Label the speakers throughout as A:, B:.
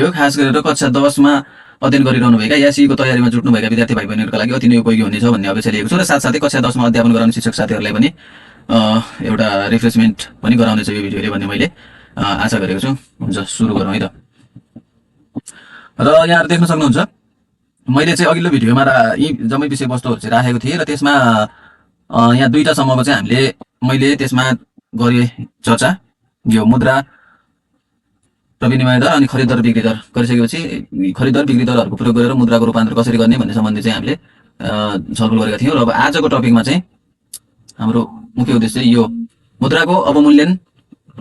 A: यो खास गरेर कक्षा 10 मा अध्ययन गरिरहनुभएका या सीईको तयारीमा जुट्नुभएका विद्यार्थी भाइ बहिनीहरूका लागि अति नै उपयोगी हुनेछ भन्ने अपेक्षा लिएको छु र साथसाथै कक्षा 10 मा अध्यापन गराउने शिक्षक साथीहरूलाई पनि एउटा रिफ्रेशमेन्ट पनि गराउनेछ यो भिडियोले भन्ने मैले आशा गरेको छु। हुन्छ, सुरु गरौँ है त। र यहाँहरु देख्न सक्नुहुन्छ मैले चाहिँ अघिल्लो भिडियोमा यी जम्मै विषयवस्तुहरू चाहिँ राखेको थिएँ र त्यसमा यहाँ दुईटा सम्मको चाहिँ मैले त्यसमा गरे चर्चा। यो मुद्रा र विनिमय दर अनि खरिद दर बिक्री दर गरिसकेपछि खरिद दर बिक्री दरहरूको प्रयोग गरेर मुद्राको रूपान्तरण कसरी गर्ने भन्ने सम्बन्धी चाहिँ हामीले छलफल गरेका थियौँ। र अब आजको टपिकमा चाहिँ हाम्रो मुख्य उद्देश्य यो मुद्राको अवमूल्यन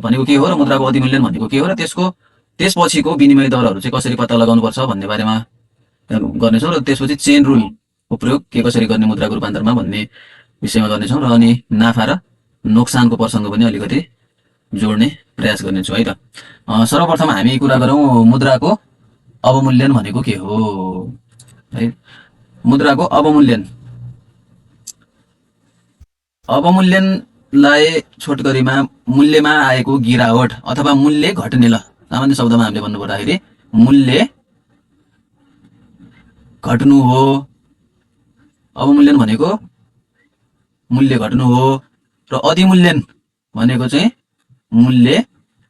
A: भनेको के हो र मुद्राको अधिमूल्यन भनेको के हो र त्यसपछिको विनिमय दरहरू चाहिँ कसरी पत्ता लगाउनुपर्छ भन्ने बारेमा गर्नेछौँ र त्यसपछि चेन रुलको प्रयोग के कसरी गर्ने मुद्राको रूपान्तरणमा भन्ने विषयमा गर्नेछौँ र अनि नाफा र नोक्सानको प्रसङ्ग पनि अलिकति जोड्ने प्रयास गर्नेछु है त। सर्वप्रथम हामी कुरा गरौँ मुद्राको अवमूल्यन भनेको के हो है। मुद्राको अवमूल्यनलाई छोटकरीमा मूल्यमा आएको गिरावट अथवा मूल्य घट्ने, ल सामान्य शब्दमा हामीले भन्नु पर्दाखेरि मूल्य घट्नु हो। अवमूल्यन भनेको मूल्य घट्नु हो र अधिमूल्यन भनेको चाहिँ मूल्य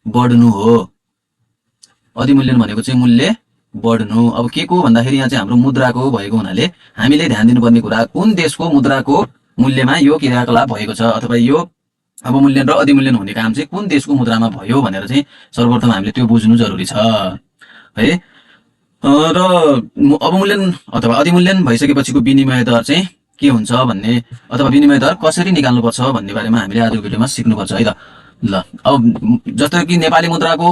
A: बढ्नु हो। अधिमूल्यन भनेको चाहिँ मूल्य बढ्नु। अब के को भन्दाखेरि यहाँ चाहिँ हाम्रो मुद्राको भएको हुनाले हामीले ध्यान दिनुपर्ने कुरा कुन देशको मुद्राको मूल्यमा यो क्रियाकलाप भएको छ अथवा यो अवमूल्यन र अधिमूल्यन हुने काम चाहिँ कुन देशको मुद्रामा भयो भनेर चाहिँ सर्वप्रथम हामीले त्यो बुझ्नु जरुरी छ है। र अवमूल्यन अथवा अधिमूल्यन भइसकेपछिको विनिमय दर चाहिँ के हुन्छ भन्ने अथवा विनिमय दर कसरी निकाल्नुपर्छ भन्ने बारेमा हामीले आजको भिडियोमा सिक्नुपर्छ है त। ल अब जस्तो कि नेपाली मुद्राको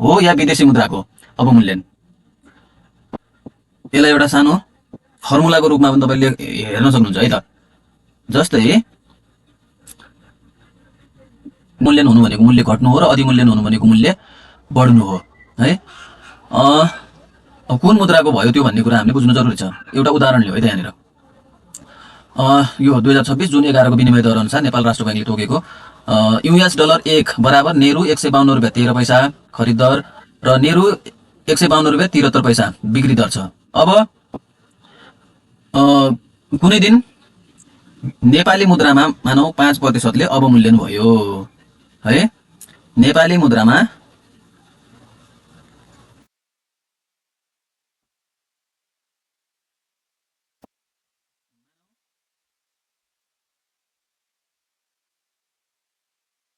A: हो या विदेशी मुद्राको अवमूल्यन, यसलाई एउटा सानो फर्मुलाको रूपमा पनि तपाईले हेर्न सक्नुहुन्छ है त। जस्तै मूल्यन हुनु भनेको मूल्य घट्नु हो र अधिमूल्यन हुनु भनेको मूल्य बढ्नु हो है। अब कुन मुद्राको भयो त्यो भन्ने कुरा हामीले बुझ्नु जरुरी छ। एउटा उदाहरण लियो है त यहाँनिर। यो 2026 जुन 11 को विनिमय दर अनुसार नेपाल राष्ट्र बैंकले तोकेको US डलर 1 बराबर नेहरू 152 रुपैयाँ 13 पैसा खरिद दर र नेहरू 152 रुपैयाँ 73 पैसा बिक्री दर छ। अब कुनै दिन नेपाली मुद्रामा मानौ 5% ले अवमूल्यन भयो है। नेपाली मुद्रामा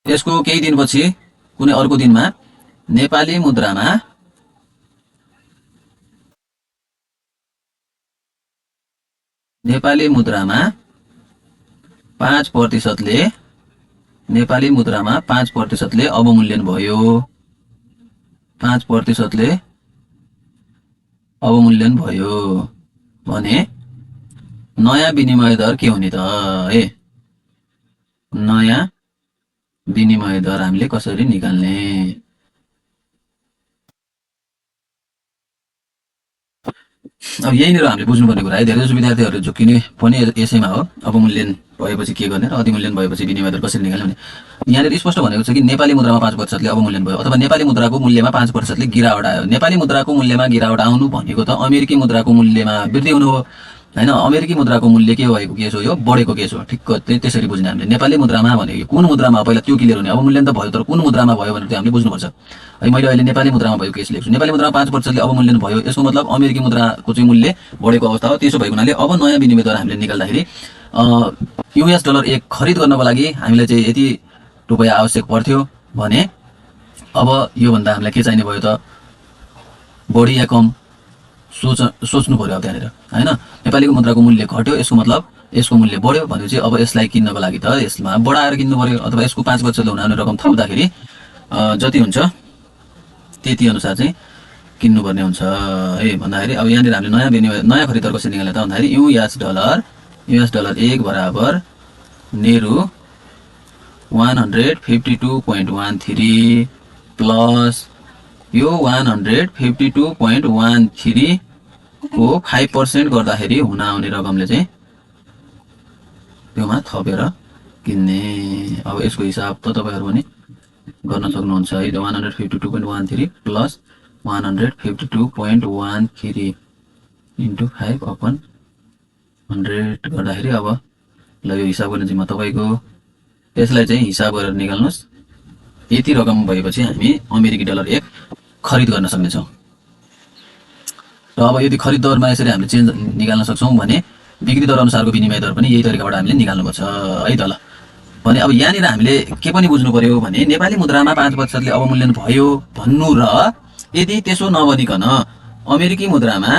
A: यसको केही दिनपछि कुनै अर्को दिनमा नेपाली मुद्रामा 5% ले अवमूल्यन भयो। 5% ले अवमूल्यन भयो भने नयाँ विनिमय दर के हुने त है। नयाँ विनिमय दर हामीले कसरी निकाल्ने? अब यहीँनिर हामीले बुझ्नुपर्ने कुरा है। धेरैजसो विद्यार्थीहरू झुक्किने पनि यसैमा हो, अवमूल्यन भएपछि के गर्ने र अधिमूल्यन भएपछि विनिमय दर कसरी निकाल्ने भने। यहाँनिर स्पष्ट भनेको छ कि नेपाली मुद्रामा 5% ले अवमूल्यन भयो अथवा नेपाली मुद्राको मूल्यमा 5% ले गिरावट आयो। नेपाली मुद्राको मूल्यमा गिरावट आउनु भनेको त अमेरिकी मुद्राको मूल्यमा वृद्धि हुनु हो हैन। अमेरिकी मुद्राको मूल्य के भएको केस हो, यो बढेको केस हो। ठिक्क त्यसरी बुझ्ने हामीले। नेपाली मुद्रामा भनेको कुन मुद्रामा पहिला त्यो क्लियर हुने। अवमूल्यन त भयो तर कुन मुद्रामा भयो भनेर हामीले बुझ्नुपर्छ है। मैले अहिले नेपाली मुद्रामा भएको केस लेख्छु। नेपाली मुद्रामा 5% ले अवमूल्यन भयो, यसको मतलब अमेरिकी मुद्राको चाहिँ मूल्य बढेको अवस्था हो। त्यसो भएको हुनाले अब नयाँ विनिमय दर हामीले निकाल्दाखेरि US डलर 1 खरिद गर्नको लागि हामीलाई चाहिँ यति रुपैयाँ आवश्यक पर्थ्यो भने अब यो भन्दा हामीलाई के चाहिने भयो त, बढी या कम सोच्नु पर्यो अब त्यहाँनिर हैन। नेपालीको मुद्राको मूल्य घट्यो, यसको मतलब यसको मूल्य बढ्यो भनेपछि अब यसलाई किन्नको लागि त यसमा बढाएर किन्नु पर्यो अथवा यसको 5% हुने रकम थप्दाखेरि जति हुन्छ त्यति अनुसार चाहिँ किन्नुपर्ने हुन्छ है भन्दाखेरि। अब यहाँनिर हामीले नयाँ खरिद दर कसरी निकाल्ने त भन्दाखेरि US डलर 1 बराबर नेहरू 152.13 प्लस यो 152.13 को 5% गर्दाखेरि हुन आउने रकमले चाहिँ त्योमा थपेर किन्ने। अब यसको हिसाब त तपाईहरु पनि गर्न सक्नुहुन्छ है। 152.13 प्लस 152.13 इन्टु 5/100 गर्दाखेरि अब ल यो हिसाब गर्ने जिम्मा तपाईँको। यसलाई चाहिँ हिसाब गरेर निकाल्नुहोस्। यति रकम भएपछि हामी अमेरिकी डलर 1 खरिद गर्न सक्नेछौँ। र अब यदि खरिद दरमा यसरी हामीले चेन्ज निकाल्न सक्छौँ भने बिक्री दर अनुसारको विनिमय दर पनि यही तरिकाबाट हामीले निकाल्नुपर्छ है त। ल भने अब यहाँनिर हामीले के पनि बुझ्नु पर्यो भने नेपाली मुद्रामा 5%ले अवमूल्यन भयो भन्नु र यदि त्यसो नबनिकन अमेरिकी मुद्रामा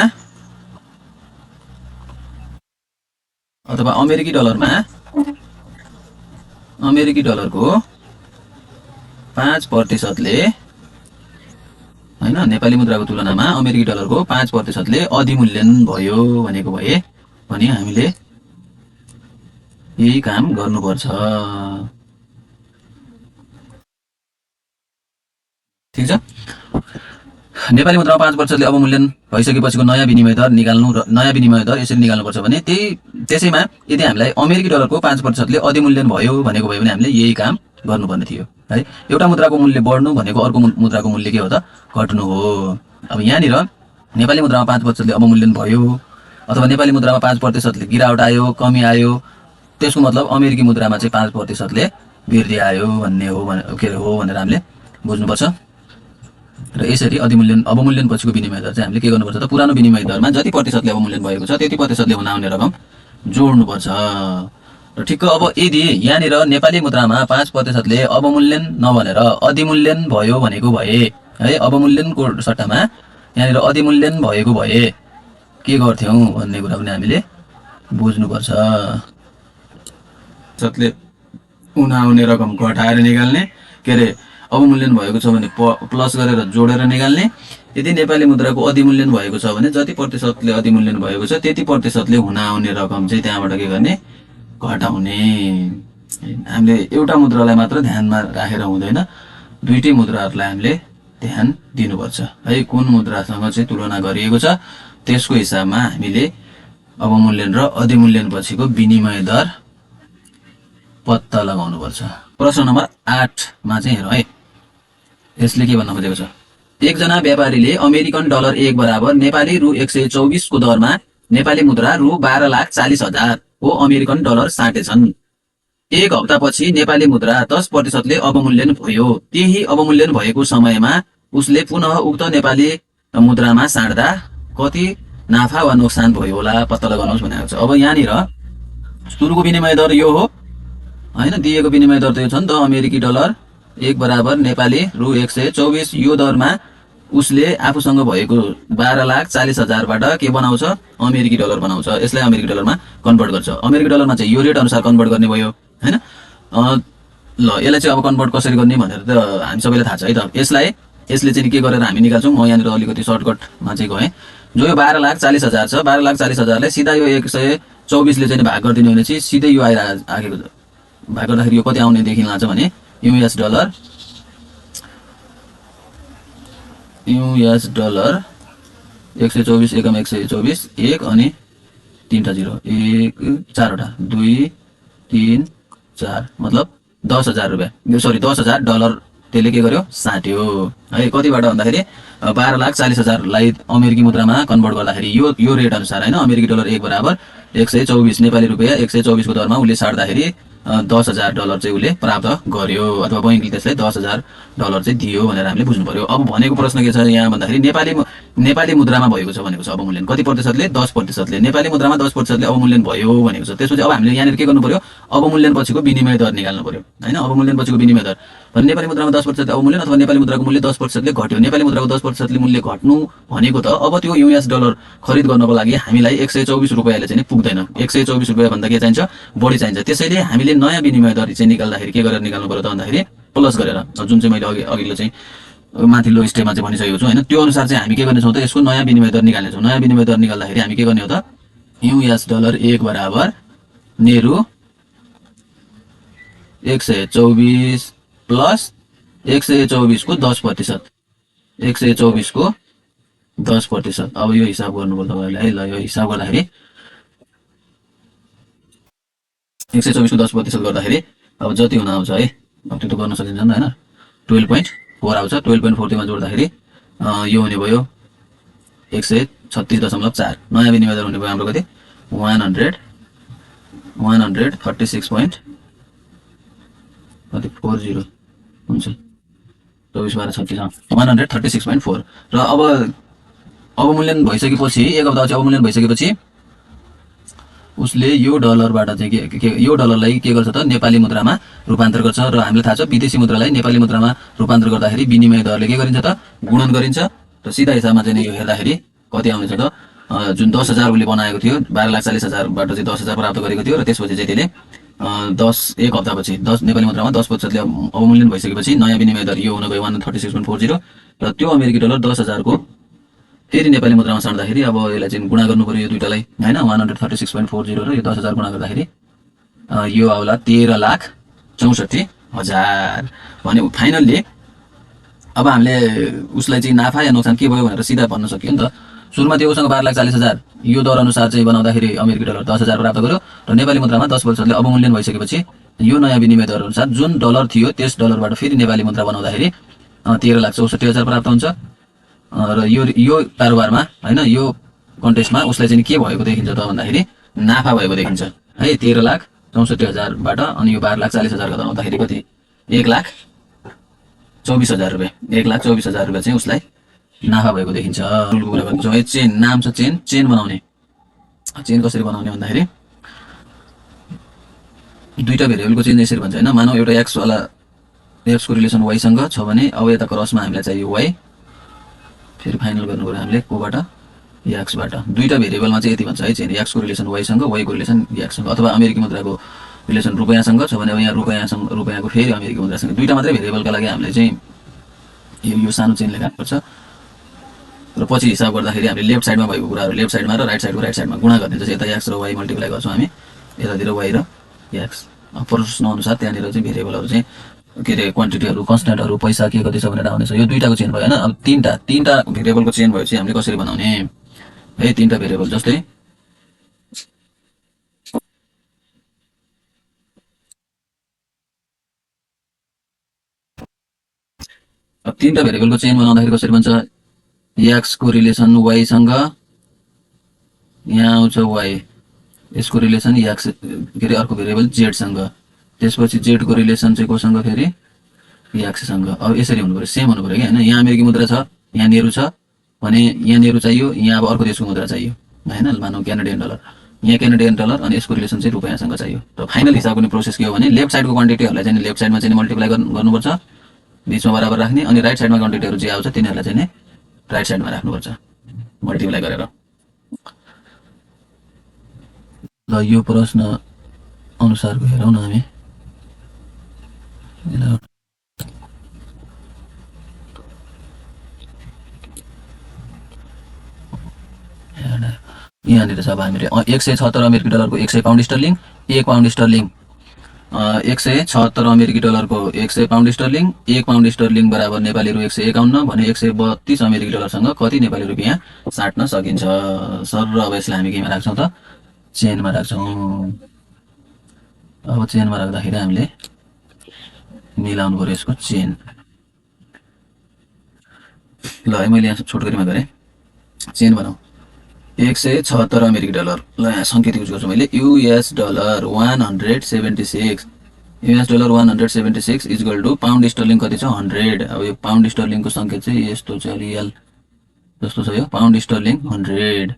A: अथवा अमेरिकी डलरको 5%ले हैन नेपाली मुद्राको तुलनामा अमेरिकी डलरको 5%ले अधिमूल्यन भयो भनेको भए पनि हामीले यही काम गर्नुपर्छ। ठीक छ। नेपाली मुद्रामा 5%ले अवमूल्यन भइसकेपछिको नयाँ विनिमय दर निकाल्नु र नयाँ विनिमय दर यसरी निकाल्नुपर्छ भने त्यसैमा यदि हामीलाई अमेरिकी डलरको 5%ले अधिमूल्यन भयो भनेको भए भने हामीले यही काम गर्नुपर्ने थियो है। एउटा मुद्राको मूल्य बढ्नु भनेको अर्को मुद्राको मूल्य के हो त घट्नु हो। अब यहाँनिर नेपाली मुद्रामा 5%ले अवमूल्यन भयो अथवा नेपाली मुद्रामा 5%ले गिरावट आयो, कमी आयो, त्यसको मतलब अमेरिकी मुद्रामा चाहिँ 5%ले वृद्धि आयो भन्ने हो भनेर हामीले बुझ्नुपर्छ। र यसरी अवमूल्यन पछिको विनिमय दर चाहिँ हामीले के गर्नुपर्छ त पुरानो विनिमय दरमा जति प्रतिशतले अवमूल्यन भएको छ त्यति प्रतिशतले हुन आउने रकम जोड्नुपर्छ। र ठिक्क अब यदि यहाँनिर नेपाली मुद्रामा 5%ले अवमूल्यन नभनेर अधिमूल्यन भयो भनेको भए है, अवमूल्यनको सट्टामा यहाँनिर अधिमूल्यन भएको भए के गर्थ्यौँ भन्ने कुरा पनि हामीले बुझ्नुपर्छ। प्रतिशतले हुन आउने रकम घटाएर निकाल्ने, के अरे अवमूल्यन भएको छ भने प्लस गरेर जोडेर निकाल्ने। यदि नेपाली मुद्राको अधिमूल्यन भएको छ भने जति प्रतिशतले अधिमूल्यन भएको छ त्यति प्रतिशतले हुन आउने रकम चाहिँ त्यहाँबाट के गर्ने घटाउने। हामीले एउटा मुद्रालाई मात्र ध्यानमा राखेर हुँदैन, दुईटै मुद्राहरूलाई हामीले ध्यान दिनुपर्छ है। कुन मुद्रासँग चाहिँ तुलना गरिएको छ त्यसको हिसाबमा हामीले अवमूल्यन र अधिमूल्यन पछिको विनिमय दर पत्ता लगाउनुपर्छ। प्रश्न नम्बर 8 मा चाहिँ हेरौँ है। यसले के भन्न खोजेको छ, एकजना व्यापारीले अमेरिकन डलर 1 बराबर नेपाली रु 124 को दरमा नेपाली मुद्रा रु 12,40,000 को अमेरिकन डलर साटेछन्। एक हप्तापछि नेपाली मुद्रा 10%ले अवमूल्यन भयो। त्यही अवमूल्यन भएको समयमा उसले पुनः उक्त नेपाली मुद्रामा साट्दा कति नाफा वा नोक्सान भयो होला पत्ता लगाउनुहोस् भनेको छ। अब यहाँनिर सुरुको विनिमय दर यो हो हैन, दिएको विनिमय दर त यो छ नि त अमेरिकी डलर 1 बराबर नेपाली रु 124। यो दरमा उसले आफूसँग भएको 12,40,000 बाट के बनाउँछ अमेरिकी डलर बनाउँछ। यसलाई अमेरिकी डलरमा कन्भर्ट गर्छ। अमेरिकी डलरमा चाहिँ यो रेट अनुसार कन्भर्ट गर्ने भयो हैन। ल यसलाई चाहिँ अब कन्भर्ट कसरी गर्ने भनेर त हामी सबैलाई थाहा छ है त। यसले चाहिँ के गरेर हामी निकाल्छौँ, म यहाँनिर अलिकति सर्टकटमा चाहिँ गएँ। जो यो 12,40,000 छ, 12,40,000 लाई सिधा यो 124 ले चाहिँ भाग गरिदिनु भने चाहिँ सिधै यो आएको भाग गर्दाखेरि यो कति आउने देखिन लाग्छ भने US डलर 124 एकम 124 1 अनि 3 टा 0 1 4 वटा 2 3 4 मतलब 10,000 रुपैयाँ, सरी 10,000 डलर त्यसले के गर्यो साट्यो है। कतिबाट भन्दाखेरि 12,40,000 लाई अमेरिकी मुद्रामा कन्भर्ट गर्दाखेरि यो रेट अनुसार हैन, अमेरिकी डलर 1 बराबर 124 नेपाली रुपैयाँ 124 को दरमा उसले साट्दाखेरि 10,000 डलर चाहिँ उसले प्राप्त गर्यो अथवा बैंकले त्यसलाई 10,000 डलर चाहिँ दियो भनेर हामीले बुझ्नु पर्यो। अब भनेको प्रश्न के छ यहाँ भन्दाखेरि नेपाली मुद्रामा भएको छ भनेको छ अवमूल्यन कति प्रतिशतले 10%ले, नेपाली मुद्रामा 10%ले अवमूल्यन भयो भनेको छ। त्यसपछि अब हामीले यहाँनिर के गर्नु पर्यो अवमूल्यन पछिको विनिमय दर निकाल्नु पर्यो हैन। अवमूल्यन पछिको विनिमय दर भने नेपाली मुद्रामा 10% अवमूल्यन अथवा नेपाली मुद्राको मूल्य 10%ले घट्यो। नेपाली मुद्राको 10%ले मूल्य घट्नु भनेको त अब त्यो US डलर खरिद गर्नको लागि हामीलाई 124 रुपैयाँले चाहिँ पुग्दैन, 124 रुपैयाँ भन्दा के चाहिन्छ बढी चाहिन्छ। त्यसैले हामीले नयाँ विनिमय दर चाहिँ निकाल्दाखेरि के गरेर निकाल्नु पर्यो त भन्दाखेरि प्लस गरेर, जुन चाहिँ मैले अघिल्लो चाहिँ माथिल्लो स्टेपमा चाहिँ भनिसकेको छु हैन। त्यो अनुसार चाहिँ हामी के गर्नेछौँ त यसको नयाँ विनिमय दर निकाल्नेछौँ। नयाँ विनिमय दर निकाल्दाखेरि हामी के गर्ने हो त US डलर 1 बराबर नेरु 124 प्लस 124 को 10%, 124 को 10%। अब यो हिसाब गर्नुपर्छ तपाईँले है। ल यो हिसाब गर्दाखेरि 124 को 10% गर्दाखेरि अब जति हुन आउँछ है, अब त्यो त गर्न सकिन्छ नि हैन, 12.4 आउँछ। 12.4 मा जोड्दाखेरि यो हुने भयो 136.4। नयाँ विनिमय दर हुने भयो हाम्रो कति 136 कति 40 हुन्छ 24/12 36 136.4। र अवमूल्यन भइसकेपछि एक हप्तापछि अवमूल्यन भइसकेपछि उसले यो डलरबाट चाहिँ के यो डलरलाई के गर्छ त नेपाली मुद्रामा रूपान्तर गर्छ। र हामीलाई थाहा छ विदेशी मुद्रालाई नेपाली मुद्रामा रूपान्तर गर्दाखेरि विनिमय दरले के गरिन्छ त गुणन गरिन्छ। र सिधा हिसाबमा चाहिँ यो हेर्दाखेरि कति आउँदैछ त जुन 10,000 उसले बनाएको थियो 12,40,000बाट चाहिँ 10,000 प्राप्त गरेको थियो। र त्यसपछि चाहिँ त्यसले एक हप्तापछि 10 नेपाली मुद्रामा 10%ले अवमूल्यन भइसकेपछि नयाँ विनिमय दर यो हुन गयो 136.40। र त्यो अमेरिकी डलर 10,000को फेरि नेपाली मुद्रामा साट्दाखेरि अब यसलाई चाहिँ गुणा गर्नु पर्यो यो दुईटालाई हैन 136.40 र यो 10,000 गुणा गर्दाखेरि यो आउला 13,64,000 भने फाइनल्ली अब हामीले उसलाई चाहिँ नाफा या नोक्सान के भयो भनेर सिधा भन्न सकियो नि त। सुरुमा त्यो उसँग 12,40,000 यो दर अनुसार चाहिँ बनाउँदाखेरि अमेरिकी डलर 10,000 प्राप्त गर्यो। र नेपाली मुद्रामा 10%ले अवमूल्यन भइसकेपछि यो नयाँ विनिमय दर अनुसार जुन डलर थियो त्यस डलरबाट फेरि नेपाली मुद्रा बनाउँदाखेरि 13,64,000 प्राप्त हुन्छ। र यो कारोबारमा हैन यो कन्टेस्टमा उसलाई चाहिँ के भएको देखिन्छ त भन्दाखेरि नाफा भएको देखिन्छ है 13,64,000बाट। अनि यो 12,40,000 गर्दा आउँदाखेरि कति 1,24,000 रुपैयाँ 1,24,000 रुपैयाँ चाहिँ उसलाई नाफा भएको देखिन्छ। रुलको कुरा गर्दैछौँ है। चेन नाम छ चेन बनाउने। चेन कसरी बनाउने भन्दाखेरि दुईटा भेरिएबलको चेन यसरी भन्छ हैन। मानौ एउटा x वाला x को रिलेसन y सँग छ भने अब यता क्रसमा हामीलाई चाहियो y फेरि फाइनल गर्नु पर्यो हामीले कोबाट x बाट। दुईटा भेरिएबलमा चाहिँ यति भन्छ है चेन x को रिलेसन y सँग y को रिलेसन x सँग। अथवा अमेरिकी मुद्राको रिलेसन रुपैयाँसँग छ भने अब यहाँ रुपैयाँको फेरि अमेरिकी मुद्रासँग दुईटा मात्रै भेरिएबलका लागि हामीले चाहिँ यो सानो चेन लेख्नुपर्छ। र पछि हिसाब गर्दाखेरि हामीले लेफ्ट साइडमा भएको कुराहरू लेफ्ट साइडमा र राइट साइडमा गुणा गरिदिन्छ। यता x र y मल्टिप्लाई गर्छौँ हामी यतातिर y र x। प्रश्न अनुसार त्यहाँनिर चाहिँ भेरिएबलहरू चाहिँ के अरे क्वान्टिटीहरू कन्स्ट्यान्टहरू पैसा के कति छ भनेर आउनेछ। यो दुईटाको चेन भयो हैन। अब तीनटा भेरिएबलको चेन भएपछि हामीले कसरी बनाउने है। तीनटा भेरिएबल जस्तै अब तीनटा भेरिएबलको चेन बनाउँदाखेरि कसरी बन्छ x को रिलेसन y सँग यहाँ आउँछ y यसको रिलेसन x के अरे अर्को भेरिएबल z सँग त्यसपछि z को रिलेसन चाहिँ कोसँग फेरि x सँग। अब यसरी हुनु पर्यो सेम हुनु पर्यो कि हैन। यहाँ अमेरिकी मुद्रा छ यहाँ नेहरू छ भने यहाँ नेहरू चाहियो यहाँ अब अर्को देशको मुद्रा चाहियो हैन। मानौ क्यानाडियन डलर यहाँ क्यानाडियन डलर अनि यसको रिलेसन चाहिँ रुपैयाँसँग चाहियो। र फाइनल हिसाब गर्ने प्रोसेस के हो भने लेफ्ट साइडको क्वान्टिटीहरूलाई चाहिँ लेफ्ट साइडमा चाहिँ मल्टिप्लाई गर्नुपर्छ बीचमा बराबर राख्ने अनि राइट साइडमा क्वान्टिटीहरू जे आउँछ तिनीहरूलाई चाहिँ राइट साइडमा राख्नुपर्छ मल्टिप्लाई गरेर। ल यो प्रश्न अनुसारको हेरौँ न हामी। यहाँनिर छ अब हामीले 176 अमेरिकी डलरको 100 पाउन्ड स्टर्लिङ 1 पाउन्ड स्टर्लिङ 176 अमेरिकी डलरको 100 पाउन्ड स्टर्लिङ 1 पाउन्ड स्टर्लिङ बराबर नेपाली रु 151 भने 132 अमेरिकी डलरसँग कति नेपाली रुपियाँ साट्न सकिन्छ सर। र अब यसलाई हामी केमा राख्छौँ त चेनमा राख्छौँ। अब चेनमा राख्दाखेरि हामीले मिलाउनु पर्यो यसको चेन। ल है मैले यहाँ छोटकरीमा गरेँ चेन बनाऊ 176 अमेरिकी डलर। ल यहाँ सङ्केत युज गर्छु मैले US dollar 176 US dollar 176 equal to pound sterling कति छ 100। अब यो पाउन्ड स्टर्लिङको सङ्केत चाहिँ यस्तो छ अलि एल जस्तो छ यो पाउन्ड स्टर्लिङ 100।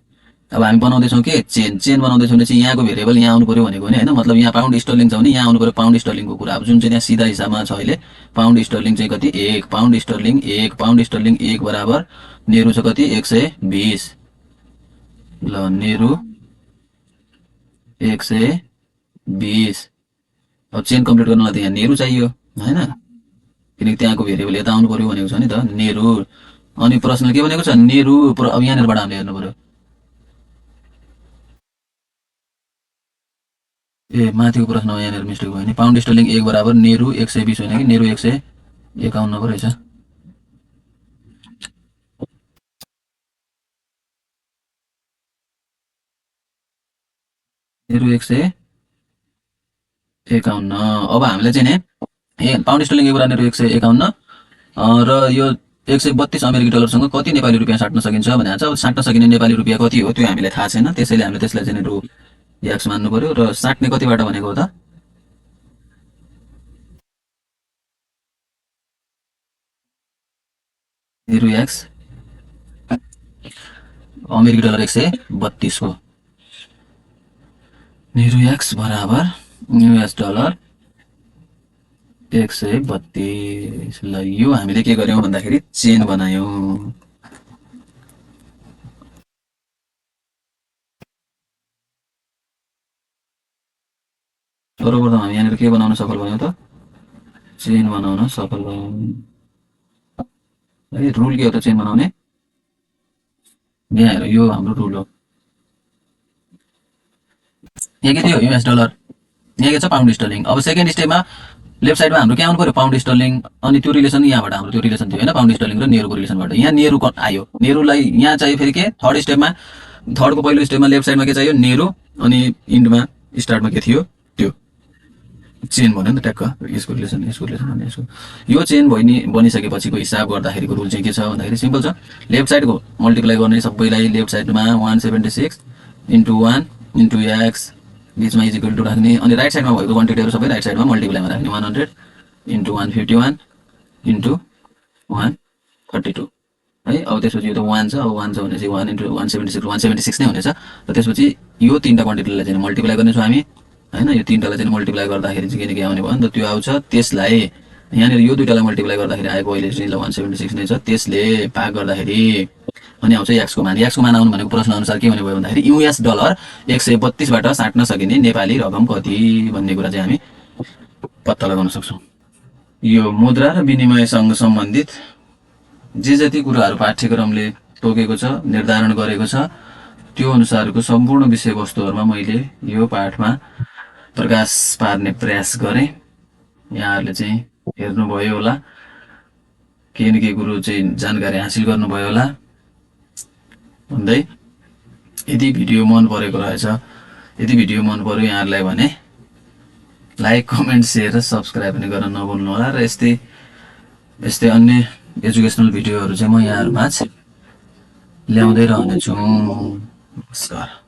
A: अब हामी बनाउँदैछौँ के चेन बनाउँदैछौँ भने चाहिँ यहाँको भेरिएबल यहाँ आउनु पर्यो भनेको नि हैन। मतलब यहाँ पाउन्ड स्टर्लिङ छ भने यहाँ आउनु पर्यो पाउन्ड स्टर्लिङको कुरा। अब जुन चाहिँ यहाँ सिधा हिसाबमा छ अहिले पाउन्ड स्टर्लिङ चाहिँ कति 1 पाउन्ड स्टर्लिङ 1 पाउन्ड स्टर्लिङ 1 बराबर नेहरू छ कति 120। ल नेहरू 120। अब चेन कम्प्लिट गर्नलाई त यहाँ नेहरू चाहियो हैन किनकि त्यहाँको भेरिएबल यता आउनु पर्यो भनेको छ नि त नेहरू। अनि प्रश्न के भनेको छ नेहरू अब यहाँनिरबाट हामीले हेर्नु पर्यो ए माथिको प्रश्नमा यहाँनिर मिस्टेक भयो नि पाउन्ड स्टर्लिङ 1 बराबर नेहरू 120 होइन कि नेहरू 151 पो रहेछ। नेहरू 151। अब हामीलाई चाहिँ नि पाउन्ड स्टर्लिङ 1 बराबर नेहरू 151 र यो 132 अमेरिकी डलरसँग कति नेपाली रुपियाँ साट्न सकिन्छ भनेर चाहिँ अब साट्न सकिने नेपाली रुपियाँ कति हो त्यो हामीलाई थाहा छैन, त्यसैले हामीले त्यसलाई चाहिँ रु एक्स मान्नु पर्यो। र साट्ने कतिबाट भनेको हो त रु एक्स अमेरिकी डलर 132 हो। रु एक्स बराबर US डलर 132। ल यो हामीले के गर्यौं भन्दाखेरि चेन बनायौं। सर्वप्रथम हामी यहाँनिर के बनाउन सफल भयौं त चेन बनाउन सफल भयौं है। रुल के हो त चेन बनाउने, यहाँ हेर यो हाम्रो रुल हो। यहाँ के थियो US डलर, यहाँ के छ पाउन्ड स्टर्लिङ। अब सेकेन्ड स्टेपमा लेफ्ट साइडमा हाम्रो के आउनु पर्यो पाउन्ड स्टर्लिङ, अनि त्यो रिलेसन यहाँबाट हाम्रो त्यो रिलेसन थियो हैन पाउन्ड स्टर्लिङ र नेरुको रिलेसनबाट यहाँ नेरु आयो। नेरुलाई यहाँ चाहियो फेरि के थर्ड स्टेपमा, थर्डको पहिलो स्टेपमा लेफ्ट साइडमा के चाहियो नेरु, अनि इन्डमा स्टार्टमा के थियो त्यो चेन भन्यो नि त ट्याक्क यसको रिलेसन अनि यसको यो चेन बनिसकेपछिको हिसाब गर्दाखेरिको रुल चाहिँ के छ भन्दाखेरि सिम्पल छ। लेफ्ट साइडको मल्टिप्लाई गर्ने सबैलाई लेफ्ट साइडमा 176 * 1 * x बीचमा इज इक्वल टु राख्ने, अनि राइट साइडमा भएको क्वान्टिटीहरु सबै राइट साइडमा मल्टिप्लाईमा राख्ने 100 * 151 * 132 है। अब त्यसपछि यो त 1 छ, अब 1 छ भने चाहिँ 1 * 176 नै हुनेछ। र त्यसपछि यो तीनटा क्वान्टिटीलाई चाहिँ मल्टिप्लाई गर्नेछौँ हामी हैन। यो तीनटालाई चाहिँ मल्टिप्लाई गर्दाखेरि चाहिँ के आउने भयो नि त त्यो आउँछ। त्यसलाई यहाँनिर यो दुईटालाई मल्टिप्लाई गर्दाखेरि आएको अहिले चाहिँ 176 नै छ, त्यसले भाग गर्दाखेरि अनि आउँछ एक्स को मान। एक्स को मान आउनु भनेको प्रश्न अनुसार के हुने भयो भन्दाखेरि US डलर 132 बाट साट्न सकिने नेपाली रकम कति भन्ने कुरा चाहिँ हामी पत्ता लगाउन सक्छौं। यो मुद्रा र विनिमयसँग सम्बन्धित जे जति कुराहरू पाठ्यक्रमले तोकेको छ निर्धारण गरेको छ त्यो अनुसारको सम्पूर्ण विषयवस्तुहरुमा मैले यो पाठमा प्रकाश पार्ने प्रयास गरे। यहाँहरुले चाहिँ हेर्नुभयो होला, केही न केही कुरो चाहिँ जानकारी हासिल गर्नुभयो होला भन्दै यदि भिडियो मन परेको रहेछ, यदि भिडियो मन पर्यो यहाँहरुलाई भने लाइक कमेन्ट शेयर र सब्स्क्राइब पनि गर्न नभुल्नु होला। र यस्तै अन्य एजुकेसनल भिडियोहरु चाहिँ म यहाँहरुमाझ ल्याउँदै रहनेछु। नमस्कार।